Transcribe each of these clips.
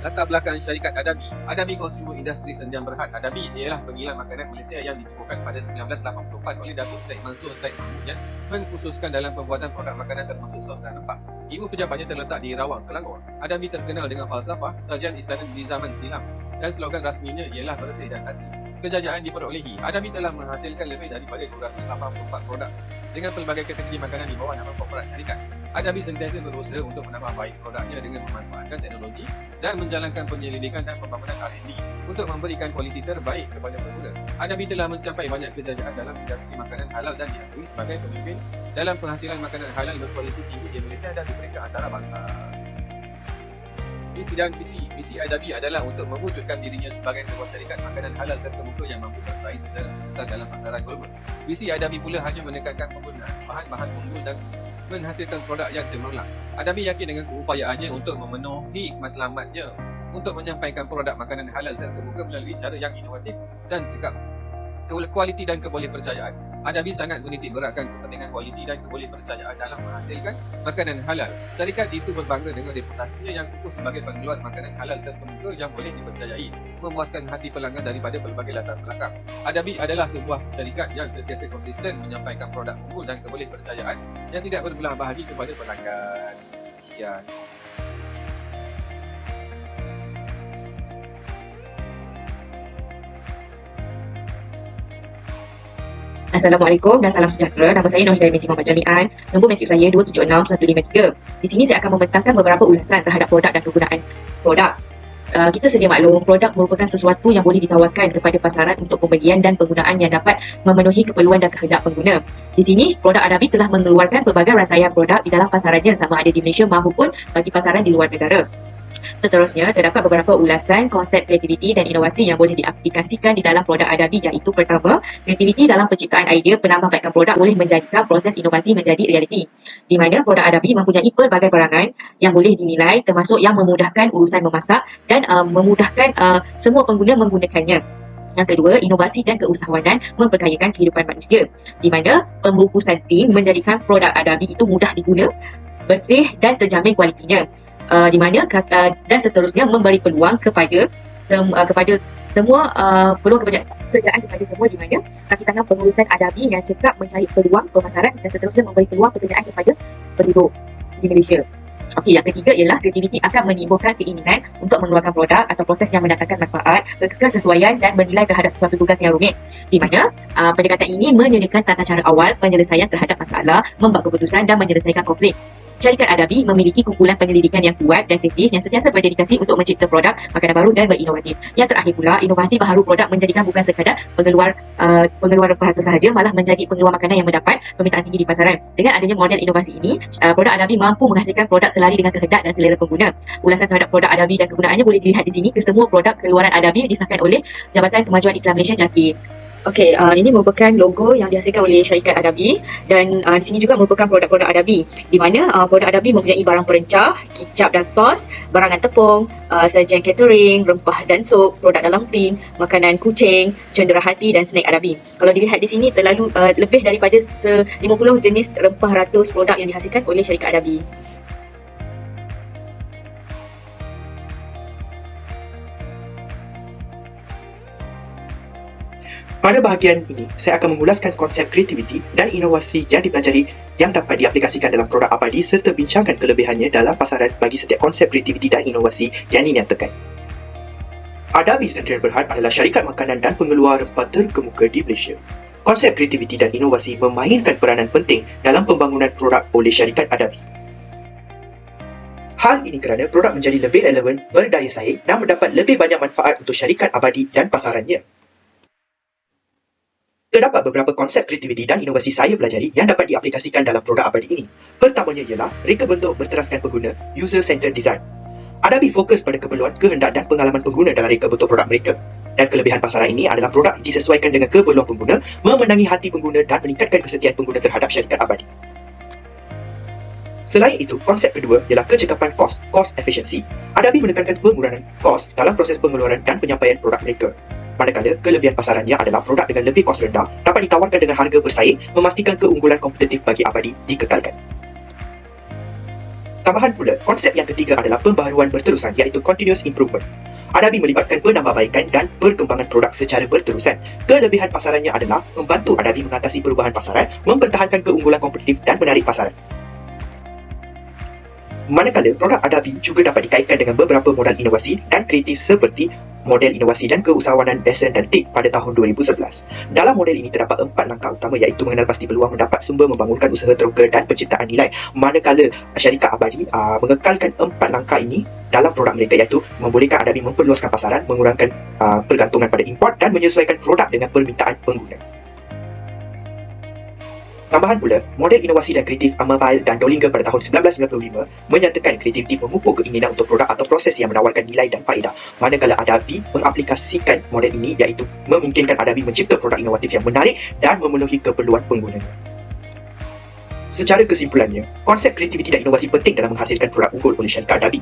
Latar belakang syarikat Adabi. Adabi Consumer Industry Sdn Bhd. Adabi ialah penggilan makanan Malaysia yang ditubuhkan pada 1984 oleh Datuk Syed Mansur Syed Mahmud yang mengkhususkan dalam pembuatan produk makanan termasuk sos dan rempah. Ibu pejabatnya terletak di Rawang, Selangor. Adabi terkenal dengan falsafah sajian Islam di zaman silam dan slogan rasminya ialah bersih dan asli. Kejayaan diperolehi. Adabi telah menghasilkan lebih daripada 284 produk dengan pelbagai kategori makanan di bawah nama korporat syarikat. Adabi sentiasa berusaha untuk menambah baik produknya dengan memanfaatkan teknologi dan menjalankan penyelidikan dan pembangunan R&D untuk memberikan kualiti terbaik kepada pengguna. Adabi telah mencapai banyak kejayaan dalam industri makanan halal dan diakui sebagai pemimpin dalam penghasilan makanan halal berkualiti tinggi di Malaysia dan di peringkat antarabangsa. Misi Adabi adalah untuk mewujudkan dirinya sebagai sebuah syarikat makanan halal terkemuka yang mampu bersaing secara besar dalam pasaran global. Misi Adabi pula hanya menekankan penggunaan bahan-bahan unggul dan menghasilkan produk yang cemerlang. Adabi yakin dengan keupayaannya untuk memenuhi matlamatnya untuk menyampaikan produk makanan halal terkemuka melalui cara yang inovatif dan cekap kualiti dan kebolehpercayaan. Adabi sangat menitik beratkan kepentingan kualiti dan kebolehpercayaan dalam menghasilkan makanan halal. Syarikat itu berbangga dengan reputasinya yang kukuh sebagai pengeluar makanan halal terkemuka yang boleh dipercayai, memuaskan hati pelanggan daripada pelbagai latar belakang. Adabi adalah sebuah syarikat yang sentiasa konsisten menyampaikan produk unggul dan kebolehpercayaan yang tidak berbelah bahagi kepada pelanggan. Sekian. Assalamualaikum dan salam sejahtera. Nama saya Noor Hidayah binti Muhammad Jamian. Nombor matrik saya 276153. Di sini saya akan membentangkan beberapa ulasan terhadap produk dan kegunaan produk. Kita sedia maklum, produk merupakan sesuatu yang boleh ditawarkan kepada pasaran untuk pembelian dan penggunaan yang dapat memenuhi keperluan dan kehendak pengguna. Di sini, produk Adabi telah mengeluarkan pelbagai rantaian produk di dalam pasarannya sama ada di Malaysia maupun bagi pasaran di luar negara. Seterusnya, terdapat beberapa ulasan konsep kreativiti dan inovasi yang boleh diaplikasikan di dalam produk Adabi, iaitu pertama, kreativiti dalam penciptaan idea penambahbaikan produk boleh menjadikan proses inovasi menjadi realiti, di mana produk Adabi mempunyai pelbagai barangan yang boleh dinilai termasuk yang memudahkan urusan memasak dan memudahkan semua pengguna menggunakannya. Yang kedua, inovasi dan keusahawanan memperkayakan kehidupan manusia, di mana pembungkusan tin menjadikan produk Adabi itu mudah diguna, bersih dan terjamin kualitinya. Di mana dan seterusnya memberi peluang kepada semua peluang pekerjaan kepada semua, di mana kaki tangan pengurusan Adabi yang cekap mencari peluang pemasaran dan seterusnya memberi peluang pekerjaan kepada penduduk di Malaysia. Okey, yang ketiga ialah kreativiti akan menimbulkan keinginan untuk mengeluarkan produk atau proses yang mendatangkan manfaat, kesesuaian dan menilai terhadap sesuatu tugas yang rumit, di mana pendekatan ini menyediakan tata cara awal penyelesaian terhadap masalah, membuat keputusan dan menyelesaikan konflik. Syarikat Adabi memiliki kumpulan penyelidikan yang kuat dan kreatif yang sentiasa berdedikasi untuk mencipta produk makanan baru dan berinovatif. Yang terakhir pula, inovasi baharu produk menjadikan bukan sekadar pengeluar rempah sahaja, malah menjadi pengeluar makanan yang mendapat permintaan tinggi di pasaran. Dengan adanya model inovasi ini, produk Adabi mampu menghasilkan produk selari dengan kehendak dan selera pengguna. Ulasan terhadap produk Adabi dan kegunaannya boleh dilihat di sini. Kesemua produk keluaran Adabi disahkan oleh Jabatan Kemajuan Islam Malaysia JAKIM. Okey, ini merupakan logo yang dihasilkan oleh syarikat Adabi dan di sini juga merupakan produk-produk Adabi, di mana produk Adabi mempunyai barang perencah, kicap dan sos, barangan tepung, sajian catering, rempah dan sup, produk dalam tin, makanan kucing, cendera hati dan snack Adabi. Kalau dilihat di sini terlalu lebih daripada 50 jenis rempah ratus produk yang dihasilkan oleh syarikat Adabi. Pada bahagian ini, saya akan mengulaskan konsep kreativiti dan inovasi yang dipelajari yang dapat diaplikasikan dalam produk Abadi serta bincangkan kelebihannya dalam pasaran bagi setiap konsep kreativiti dan inovasi yang dinyatakan. Adabi Sdn Bhd adalah syarikat makanan dan pengeluar rempah terkemuka di Malaysia. Konsep kreativiti dan inovasi memainkan peranan penting dalam pembangunan produk oleh syarikat Adabi. Hal ini kerana produk menjadi lebih relevan, berdaya saing dan mendapat lebih banyak manfaat untuk syarikat Abadi dan pasarannya. Terdapat beberapa konsep kreativiti dan inovasi saya pelajari yang dapat diaplikasikan dalam produk Abadi ini. Pertamanya ialah reka bentuk berteraskan pengguna, user-centered design. Adabi fokus pada keperluan, kehendak dan pengalaman pengguna dalam reka bentuk produk mereka. Dan kelebihan pasaran ini adalah produk disesuaikan dengan keperluan pengguna, memenangi hati pengguna dan meningkatkan kesetiaan pengguna terhadap syarikat Abadi. Selain itu, konsep kedua ialah kecekapan cost efficiency. Adabi menekankan pengurangan kos dalam proses pengeluaran dan penyampaian produk mereka. Manakala kelebihan pasarannya adalah produk dengan lebih kos rendah, dapat ditawarkan dengan harga bersaing, memastikan keunggulan kompetitif bagi Abadi dikekalkan. Tambahan pula, konsep yang ketiga adalah pembaharuan berterusan iaitu continuous improvement. Adabi melibatkan penambahbaikan dan perkembangan produk secara berterusan. Kelebihan pasarannya adalah membantu Adabi mengatasi perubahan pasaran, mempertahankan keunggulan kompetitif dan menarik pasaran. Manakala produk Adabi juga dapat dikaitkan dengan beberapa modal inovasi dan kreatif seperti model inovasi dan keusahawanan Besson dan Tate pada tahun 2011. Dalam model ini terdapat 4 langkah utama iaitu mengenal pasti peluang mendapat sumber membangunkan usaha teruka dan penciptaan nilai. Manakala syarikat Abadi mengekalkan 4 langkah ini dalam produk mereka iaitu membolehkan Adabi memperluaskan pasaran, mengurangkan pergantungan pada import dan menyesuaikan produk dengan permintaan pengguna. Tambahan pula, model inovasi dan kreatif Amabile dan Dollinger pada tahun 1995 menyatakan kreativiti memupuk keinginan untuk produk atau proses yang menawarkan nilai dan faedah. Manakala Adabi mengaplikasikan model ini iaitu memungkinkan Adabi mencipta produk inovatif yang menarik dan memenuhi keperluan penggunanya. Secara kesimpulannya, konsep kreativiti dan inovasi penting dalam menghasilkan produk unggul oleh syarikat Adabi.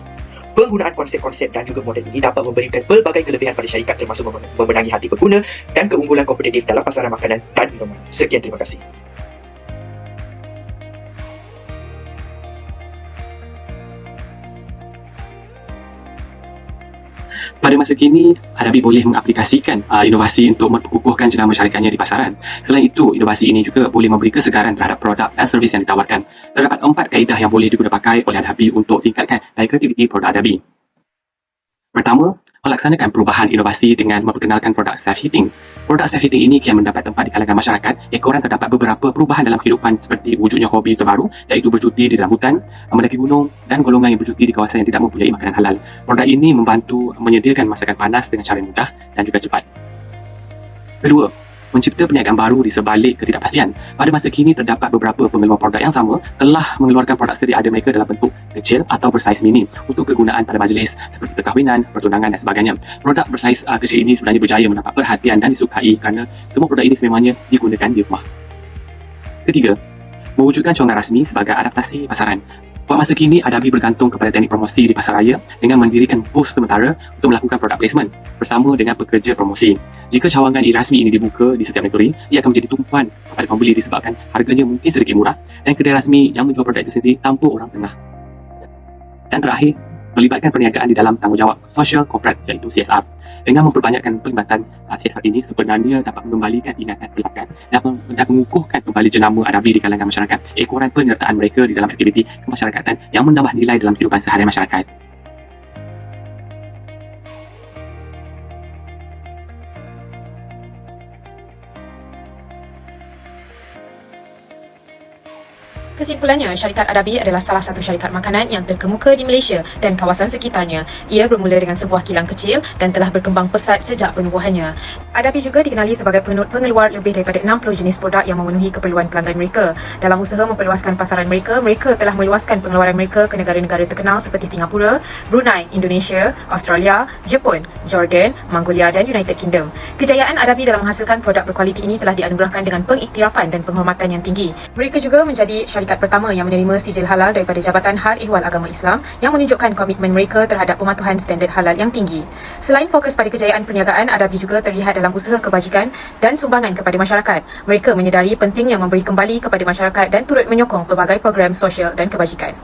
Penggunaan konsep-konsep dan juga model ini dapat memberikan pelbagai kelebihan pada syarikat termasuk memenangi hati pengguna dan keunggulan kompetitif dalam pasaran makanan dan minuman. Sekian, terima kasih. Pada masa kini, Adabi boleh mengaplikasikan inovasi untuk memperkukuhkan jenama syarikatnya di pasaran. Selain itu, inovasi ini juga boleh memberi kesegaran terhadap produk dan servis yang ditawarkan. Terdapat 4 kaedah yang boleh digunakan pakai oleh Adabi untuk tingkatkan daya kreativiti produk Adabi. Pertama, melaksanakan perubahan inovasi dengan memperkenalkan produk self-heating. Produk self-heating ini kian mendapat tempat di kalangan masyarakat. Ekoran terdapat beberapa perubahan dalam kehidupan seperti wujudnya hobi terbaru iaitu bercuti di dalam hutan, mendaki gunung dan golongan yang bercuti di kawasan yang tidak mempunyai makanan halal. Produk ini membantu menyediakan masakan panas dengan cara mudah dan juga cepat. Kedua, mencipta perniagaan baru di sebalik ketidakpastian. Pada masa kini terdapat beberapa pengeluar produk yang sama telah mengeluarkan produk sedia ada mereka dalam bentuk kecil atau bersaiz mini untuk kegunaan pada majlis seperti perkahwinan, pertunangan dan sebagainya. Produk bersaiz kecil ini sebenarnya berjaya mendapat perhatian dan disukai kerana semua produk ini sememangnya digunakan di rumah. Ketiga, mewujudkan cawangan rasmi sebagai adaptasi pasaran. Pada masa kini, Adabi bergantung kepada teknik promosi di pasaraya dengan mendirikan booth sementara untuk melakukan product placement bersama dengan pekerja promosi. Jika cawangan rasmi ini dibuka di setiap negeri, ia akan menjadi tumpuan kepada pembeli disebabkan harganya mungkin sedikit murah dan kedai rasmi yang menjual produk itu sendiri tanpa orang tengah. Dan terakhir, melibatkan perniagaan di dalam tanggungjawab Social Corporate iaitu CSR. Dengan memperbanyakkan pelibatan CSR ini sebenarnya dapat mengembalikan ingatan pelanggan dan mengukuhkan kembali jenama Adabi di kalangan masyarakat. Ekoran penyertaan mereka di dalam aktiviti kemasyarakatan yang menambah nilai dalam kehidupan seharian masyarakat. Kesimpulannya, syarikat Adabi adalah salah satu syarikat makanan yang terkemuka di Malaysia dan kawasan sekitarnya. Ia bermula dengan sebuah kilang kecil dan telah berkembang pesat sejak penubuhannya. Adabi juga dikenali sebagai pengeluar lebih daripada 60 jenis produk yang memenuhi keperluan pelanggan mereka. Dalam usaha memperluaskan pasaran mereka, mereka telah meluaskan pengeluaran mereka ke negara-negara terkenal seperti Singapura, Brunei, Indonesia, Australia, Jepun, Jordan, Mongolia dan United Kingdom. Kejayaan Adabi dalam menghasilkan produk berkualiti ini telah dianugerahkan dengan pengiktirafan dan penghormatan yang tinggi. Mereka juga menjadi syarikat pertama yang menerima sijil halal daripada Jabatan Hal Ehwal Agama Islam yang menunjukkan komitmen mereka terhadap pematuhan standard halal yang tinggi. Selain fokus pada kejayaan perniagaan, Adabi juga terlihat dalam usaha kebajikan dan sumbangan kepada masyarakat. Mereka menyedari pentingnya memberi kembali kepada masyarakat dan turut menyokong pelbagai program sosial dan kebajikan.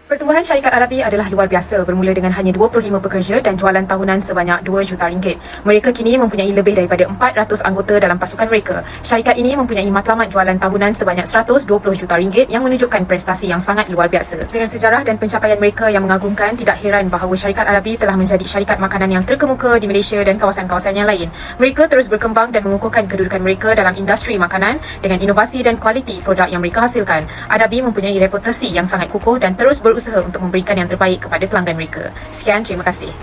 Pertumbuhan syarikat Adabi adalah luar biasa, bermula dengan hanya 25 pekerja dan jualan tahunan sebanyak 2 juta ringgit. Mereka kini mempunyai lebih daripada 400 anggota dalam pasukan mereka. Syarikat ini mempunyai matlamat jualan tahunan sebanyak 120 juta ringgit yang menunjukkan prestasi yang sangat luar biasa. Dengan sejarah dan pencapaian mereka yang mengagumkan, tidak heran bahawa syarikat Adabi telah menjadi syarikat makanan yang terkemuka di Malaysia dan kawasan-kawasan yang lain. Mereka terus berkembang dan mengukuhkan kedudukan mereka dalam industri makanan dengan inovasi dan kualiti produk yang mereka hasilkan. Adabi mempunyai reputasi yang sangat kukuh dan terus berusaha untuk memberikan yang terbaik kepada pelanggan mereka. Sekian, terima kasih.